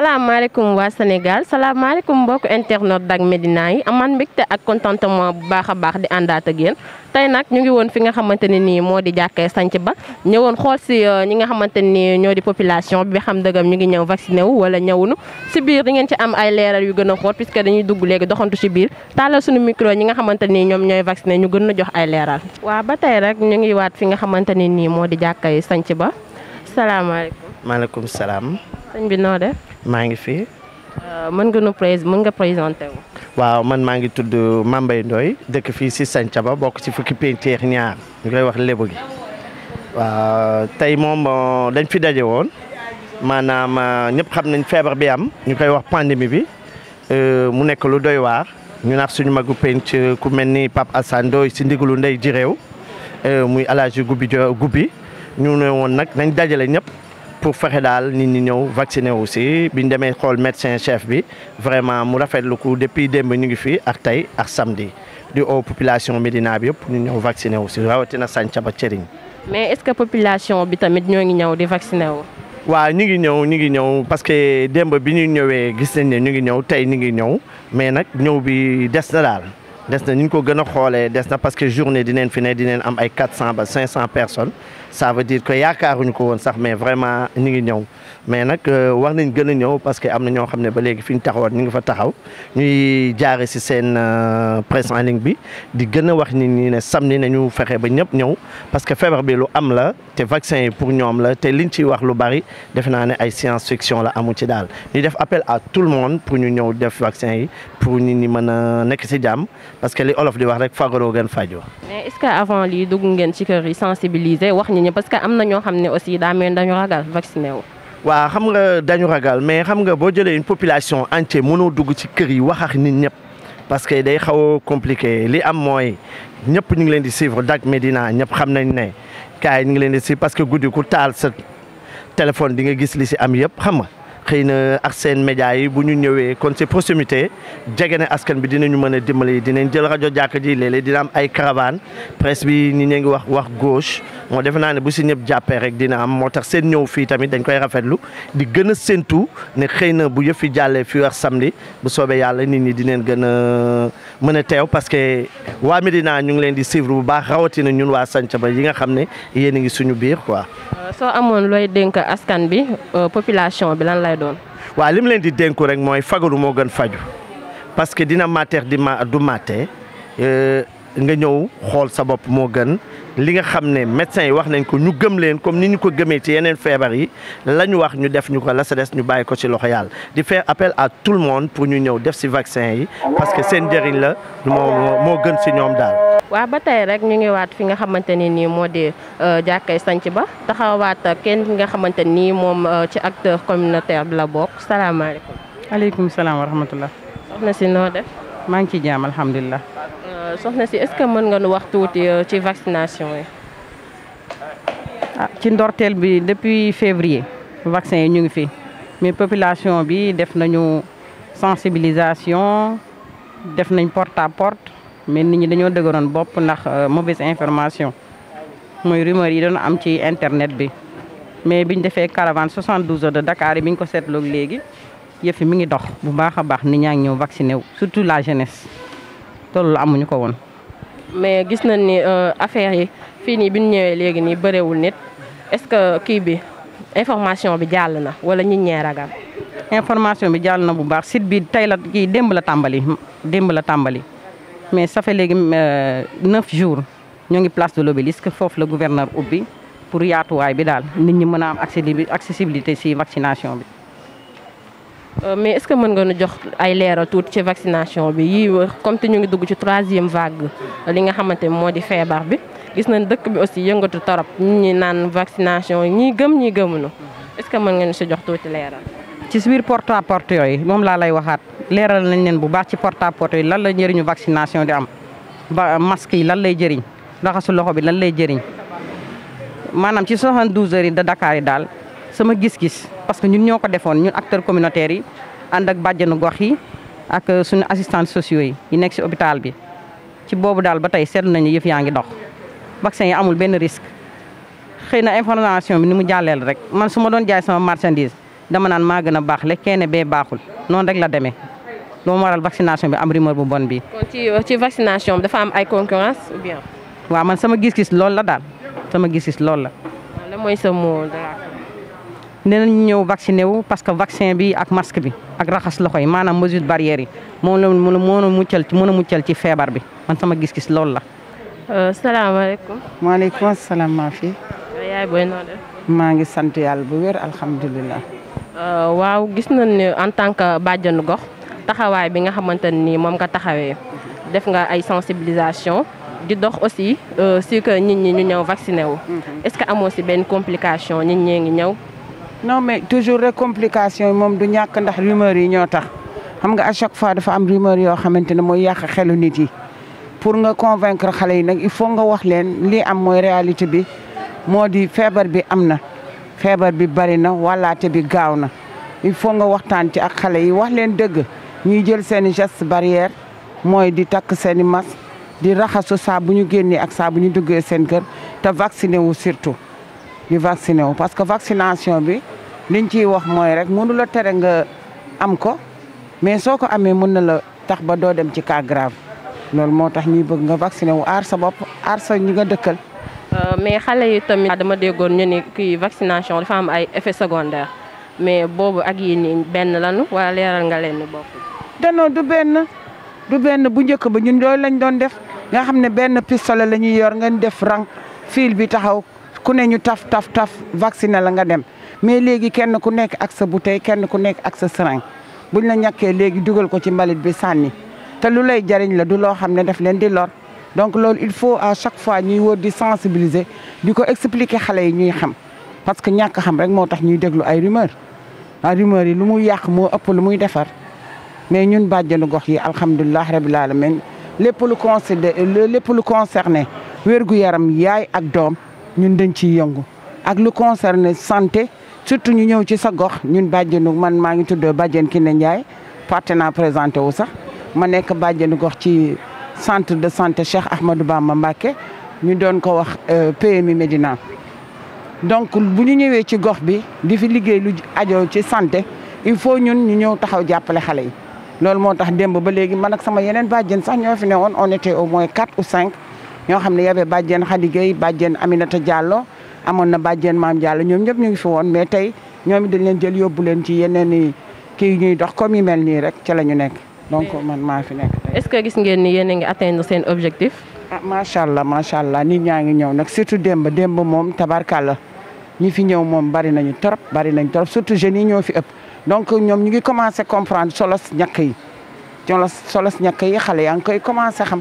salaamaaleykum waa Sénégal salaamaaleykum mbokku internet Dak Médina yi amaan mbégte ak contentement bu baax a baax di àndaat ak yéen tey nag ñu ngi woon fi nga xamante ne nii moo di jàkkee sanc ba ñëwoon xool si ñi nga xamante ni ñoo di population bi xam dëggam ñu ngi ñëw vacciné wu wala ñëwunu si biir di ngeen ci am ay leeral yu gën a xóot puisque dañuy dugg léegi doxantu si biir taalal suñu micro ñi nga xamante ni ñoom ñooy vacciné ñu gën a jox ay leeral. waaw ba tey rek ñu ngi waat fi nga xamante ni nii moo di jàkkee sanc ba salaamaaleykum. maaleykum salaam. sëñ bi noo def. maa ngi fi. mën nga présenté wu. waaw man maa ngi tudd Mambay Ndoye dëkk fii si Santhiaba bokk ci fukki penceex ñaar ñu koy wax lébu gi waaw tey moom dañ fi daje woon maanaam ñëpp xam nañ feebar bi am ñu koy wax pandémie bi mu nekk lu doy waar ñu naax suñu magu penc ku mel ni Pape Assane Ndoye si ndigalu ndey ji réew muy Alaaji Gubbi ñu ne woon nag nañ dajale ñëpp. pour fexe daal nit ñi ñëw vacciné aussi biñ demee xool médecin chef bi vraiment mu rafetlu ko depuis démb ñu ngi fi ak tey ak samedi di au population Médina bi yëpp ñu ñëw vacciné aussi rawatina Santhiaba Thiering. mais est-ce que population bi tamit ñoo ngi ñëw di vacciné wu. waaw ñu ngi ñëw parce que démb bi ñu ñëwee gis nañ ne ñu ngi ñëw tey ñu ngi ñëw mais nag ñëw bi des na daal des na ñu ko gën a xoolee des na parce que journée dinañ fi ne dinañ am ay 400 ba 500 personnes. ça veut dire que yaakaaruñu ko woon sax mais vraiment ñu ngi ñëw mais nag war nañ gën a ñëw parce que am na ñoo xam ne ba léegi fi ñu taxawoon ñu ngi fa taxaw ñuy jaare si seen presse en ligne bi di gën a wax nit ñi ne samedi nañu fexe ba ñëpp ñëw parce que feebar bi lu am la te vaccin yi pour ñoom la te liñ ciy wax lu bari defe naa ne ay science fiction la amu ci daal ñu def appel à tout le monde pour ñu ñëw def vaccin yi pour nit ñi mën a nekk si jàmm parce que li olof di wax rek fagaroo gën fajoo. mais est-ce que avant lii dugg ngeen ci kër yi sensibiliser wax ñi parce que am na ñoo xam ne aussi daa mel dañu ragal vacciné wu. waaw xam nga dañu ragal mais xam nga boo jëlee une population entière mënoo dugg ci kër yi wax ak nit ñëpp parce que day xaw a compliqué li am mooy ñëpp ñu ngi leen di suivre Dak Médina ñëpp xam nañ ne kaay ñu ngi leen di suivre parce que guddi ku taal sa téléphone di nga gis li si am yëpp xam nga xëy na ak seen média yi bu ñu ñëwee kon c'est proximité jege na askan bi dinañu mën a dimbali dinañ jël rajo jàkk ji léeg-léeg dina am ay caravane presse bi nit ñi ngi wax gauche moo defe naa ne bu si ñëpp jàppee rek dina am moo tax seen ñëw fii tamit dañ koy rafetlu di gën a séntu ne xëy na bu yëf fi jàllee fii wax samedi bu soobee yàlla nit ñi dinañ gën a mën a teew parce que waa Médina ñu ngi leen di suivre bu baax rawatina ñun waa Santhiaba yi nga xam ne yéen a ngi suñu biir quoi. soo amoon looy dénk askan bi population bi lan lay doon. waaw li mu leen di dénku rek mooy fagaru moo gën faju parce que dina mater du maté nga ñëw xool sa bopp moo gën li nga xam ne médecins yi wax nañ ko ñu gëm leen comme ni ñu ko gëmee ci yeneen feebar yi la ñu wax ñu def ñu ko la sa des ñu bàyyi ko ci loxo yàlla di faire appel à tout le monde pour ñu ñëw def ci vaccin yi parce que seen njëriñ la moo gën ci ñoom daal. waaw ba tey rek ñu ngi waat fi nga xamante ni nii moo di jàkkay sanc ba taxawaat kenn nga xamante ni moom ci acteur communautaire bi la bokk salaamaaleykum. aleykum salaam wa rahmatullah. soxna si noo def. maa ngi ci jaam alhamdulilah. soxna si est-ce que mën nga nu wax tuuti ci vaccination yi. ci ndorteel bi depuis février vaccin yi ñu ngi fi mais population bi def nañu sensibilisation def nañ porte à porte mais nit ñi dañoo dëgëroon bopp ndax mauvaise information mooy rumeur yi doon am ci internet bi mais biñ defee caravane 72 heures de Dakar yi biñ ko seetloog léegi yëf yi mi ngi dox bu baax a baax nit ñaa ngi ñëw vacciné wu surtout la jeunesse loolu amuñu ko woon. mais gis nañ ni affaire yi fii nii bi ñu ñëwee léegi nii bëreewul nit est-ce que kii bi information bi jàll na wala nit ñee ragal. information bi jàll na bu baax site bi tey la kii démb la tàmbali mais ça fait léegi 9 jours ñoo ngi place de l'Obélisque foofu la gouverneur ubbi pour yaatuwaay bi daal nit ñi mën a am accessibilité ci vaccination bi. mais est-ce que mën nga nu jox ay leeral tuuti ci vaccination bi yii comme te ñu ngi dugg ci 3e vague li nga xamante moo di feebar bi gis nañ dëkk bi aussi yëngatu torop nit ñi naan vaccination ñii gëm ñii gëmuñu est-ce que mën nga nu si jox tuuti leeral. ci biir porte à porte yooyu moom laa lay waxaat leeral nañ leen bu baax ci porte à porte yooyu lan la njëriñu vaccination di am ba masque yi lan lay jëriñ raxasu loxo bi lan lay jëriñ maanaam ci 72 heures yi de Dakar yi daal. sama gis-gis parce que ñun ñoo ko defoon ñun acteurs communautaires yi ànd ak bàjjenu gox yi ak suñu assistants sociaux yi nekk ci hôpital bi ci boobu daal ba tey seetlu nañu yëf yaa ngi dox vaccin yi amul benn risque xëy na information bi ni mu jàlleel rek man su ma doon jaay sama marchandise dama naan maa gën a baax le kenn bee baaxul noonu rek la demee loolu waral vaccination bi am rumeur bu bon bi. kon ci vaccination bi dafa am ay concurrence ou bien. waaw man sama gis-gis loolu la daal sama gis-gis loolu la. lan mooy sa mot de la fin. nee nañu ñëw vacciné wu parce que vaccin bi ak masque bi ak raxas loxo yi maanaam mesure barrière yi moom la mën a muccal ci feebar bi man sama gis-gis loolu la. salaamaaleykum. maaleykum salaam maa fi. yaay booy noo def. maa ngi sant yàlla bu wér alhamdulilah. waaw gis nañ ne en tant que bàjjanu gox taxawaay bi nga xamante ni moom nga taxawee def nga ay sensibilisation di dox aussi si que nit ñi ñu ñëw vacciné wu. est-ce que amoo si benn complication nit ñee ngi ñëw. non mais toujours rek complication yi moom du ñàkk ndax rumeur yi ñoo tax xam nga à chaque fois dafa am rumeur yoo xamante ne mooy yàq xelu nit yi pour nga convaincre xale yi nag il faut nga wax leen lii am mooy réalité bi moo di feebar bi am na feebar bi bari na wàllaate bi gaaw na il faut nga waxtaan ci ak xale yi wax leen dëgg ñuy jël seen i geste barrière mooy di takk seen i masque di raxasu saa bu ñu génnee ak saa bu ñu duggee seen kër te vacciné wu surtout di vacciné wu parce que vaccination bi liñ ciy wax mooy rek mënu la tere nga am ko mais soo ko amee mën na la tax ba doo dem ci cas grave loolu moo tax ñuy bëgg nga vacciné wu aar sa bopp aar sa ñi nga dëkkal. mais xale yi tamit dama déggoon ñu ni kii vaccination dafa am ay effets secondaires mais boobu ak yi nii benn lanu wala leeral nga leen ni bokkul. danoo du benn bu njëkk ba ñun loolu lañ doon def nga xam ne benn pistolet la ñuy yor ngeen def rang fil bi taxaw ku ne ñu taf vacciné la nga dem mais léegi kenn ku nekk ak sa bouteille kenn ku nekk ak sa seringue buñ la ñàkkee léegi dugal ko ci mbalit bi sànni te lu lay jariñ la du loo xam ne daf leen di lor donc loolu il faut à chaque fois ñuy wër di sensibiliser di ko expliquer xale yi ñuy xam parce que ñàkk xam rek moo tax ñuy déglu ay rumeur yi lu muy yàq moo ëpp lu muy defar mais ñun bàjjenu gox yi alhamdulilah rabil alamin lépp lu concerné wérgu yaram yaay ak doom ñun dañ ciy yëngu ak lu concerné santé surtout ñu ñëw ci sa gox ñun bàjjenu man maa ngi tudd bàjjen Kiné Ndiaye fàtte naa présenté wu sax ma nekk bàjjenu gox ci centre de santé Cheikh Ahmadou Bamba Mbacké ñu doon ko wax PMI Médina donc bu ñu ñëwee ci gox bi di fi liggéey lu ajo ci santé il faut ñun ñu ñëw taxaw jàppale xale yi loolu moo tax démb ba léegi man ak sama yeneen bàjjen sax ñoo fi ne woon on était au moins 4 ou 5 ñoo xam ne yabee bàjjen Khady Gueye bàjjen Aminata Diallo amoon na bàjjen Maam Diallo ñoom ñëpp ñu ngi fi woon mais tey ñoom dañ leen jël yóbbu leen ci yeneen i kii ñuy dox comme yu mel nii rek ca la ñu nekk donc man maa fi nekk. est-ce que gis ngeen ni yéen a ngi atteindre seen objectif. ah macha allah nit ñaa ngi ñëw nag surtout démb moom tabarkàlla ñi fi ñëw moom bari nañ trop surtout jeunes yi ñoo fi ëpp. donc ñoom ñu ngi commencé comprendre solos ñàkk yi xale yaa ngi koy commencé xam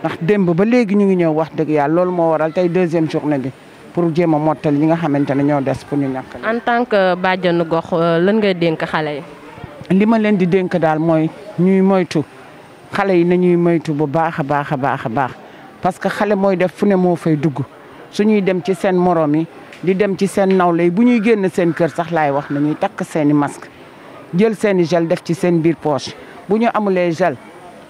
ndax démb ba léegi ñu ngi ñëw wax dëgg yàlla loolu moo waral tey 2e journée bi pour jéem a mottal ñi nga xamante ne ñoo des pour ñu ñàkk. en tant que bàjjenu gox lan ngay dénk xale yi. li ma leen di dénk daal mooy ñuy moytu xale yi nañuy moytu bu baax a baax parce que xale mooy def fu ne moo fay dugg suñuy dem ci seen morom yi di dem ci seen nawle yi bu ñuy génn seen kër sax laay wax nañuy takk seen i masque jël seen i gel def ci seen biir poche bu ñu amulee gel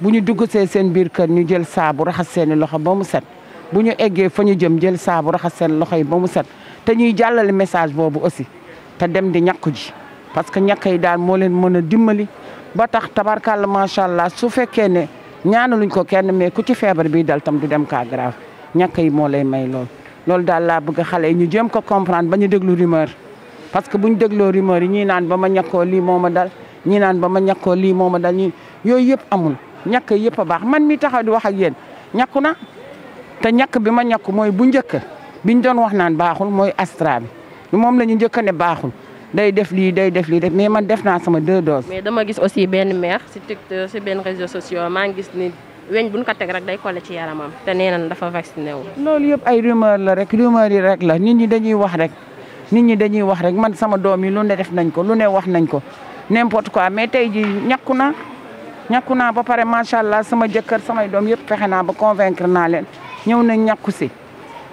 bu ñu dugg seen biir kër ñu jël saabu raxas seen i loxo ba mu set bu ñu eggee fa ñu jëm jël saabu raxas seen loxo yi ba mu set te ñuy jàllale message boobu aussi te dem di ñàkku ji parce que ñàkk yi daal moo leen mën a dimbali ba tax tabarkàlla macha allah su fekkee ne ñaanaluñ ko kenn mais ku ci feebar bi dal tam du dem cas grave ñàkk yi moo lay may loolu daal laa bëgg xale yi ñu jéem ko comprendre ba ñu déglu rumeur parce que bu ñu dégloo rumeur yi ñii naan ba ma ñàkkoo lii moo ma dal ñii naan ba ma ñàkkoo lii moo ma dal ñii yooyu yëpp amul ñàkk yëpp a baax man mi taxaw di wax ak yéen ñàkku na te ñàkk bi ma ñàkku mooy bu njëkk biñ doon wax naan baaxul mooy Astra bi moom la ñu njëkk ne baaxul day def lii rek mais man def naa sama 2 doses. mais dama gis aussi benn mère si TikTok si benn réseaux sociaux maa ngi gis ni weñ buñ ko teg rek day collé ci yaramam te nee na dafa vacciné wu. loolu yëpp ay rumeur la rek rumeur yi rek la nit ñi dañuy wax rek man sama doom yi lu ne def nañ ko lu ne wax nañ ko n'importe quoi mais tey ji ñàkku naa ba pare macha allah sama jëkkër samay doom yëpp fexe naa ba convaincre naa leen ñëw nañ ñàkku si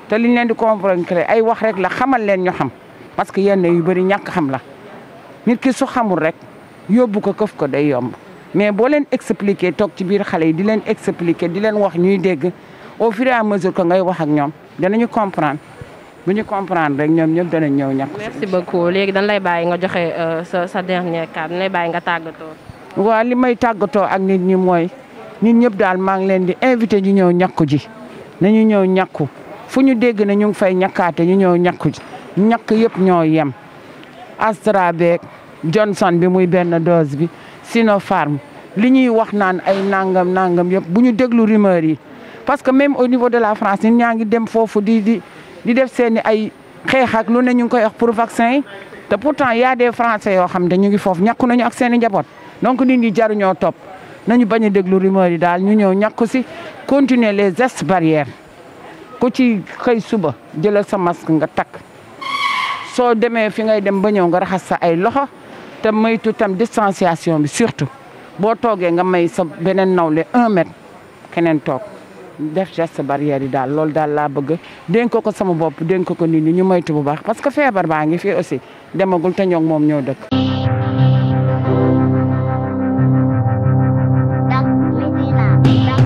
te liñ leen di convaincre ay wax rek la xamal leen ñu xam parce que yenn yu bëri ñàkk xam la nit ki su xamul rek yóbbu ko këf ko day yomb mais boo leen expliquer toog ci biir xale yi di leen expliquer di leen wax ñuy dégg au fur et à mesure que ngay wax ak ñoom danañu comprendre bu ñu comprendre rek ñoom ñëpp danañ ñëw ñàkku. merci beaucoup léegi dañ lay bàyyi nga joxe sa dernier cadre dañ lay bàyyi nga tàggatoo. waaw li may tàggatoo ak nit ñi mooy nit ñëpp daal maa ngi leen di invité ñu ñëw ñàkku ji nañu ñëw ñàkku fu ñu dégg ne ñu ngi fay ñàkkaate ñu ñëw ñàkku ji ñàkk yëpp ñoo yem Astra beeg Johnson bi muy benn dose bi Sinopharm li ñuy wax naan ay nangam yëpp bu ñu déglu rumeur yi parce que même au niveau de la France nit ñaa ngi dem foofu di def seeni ay xeex ak lu ne ñu ngi koy wax pour vaccin yi te pourtant y a des Français yoo xam ne ñu ngi foofu ñàkku nañu ak seeni njaboot donc nit ñi jaruñoo topp nañu bañ a déglu rumeur yi daal ñu ñëw ñàkku si continuer les gestes barrières ku ci xëy suba jëlal sa masque nga takk soo demee fi ngay dem ba ñëw nga raxas sa ay loxo te moytu tam distanciation bi surtout boo toogee nga may sa beneen nawle 1 mètre keneen toog def geste barrière yi daal loolu daal laa bëgg dénk ko sama bopp dénk ko nit ñi ñu moytu bu baax parce que feebar baa ngi fii aussi demagul te ñoo moom ñoo dëkk. Dak Médina.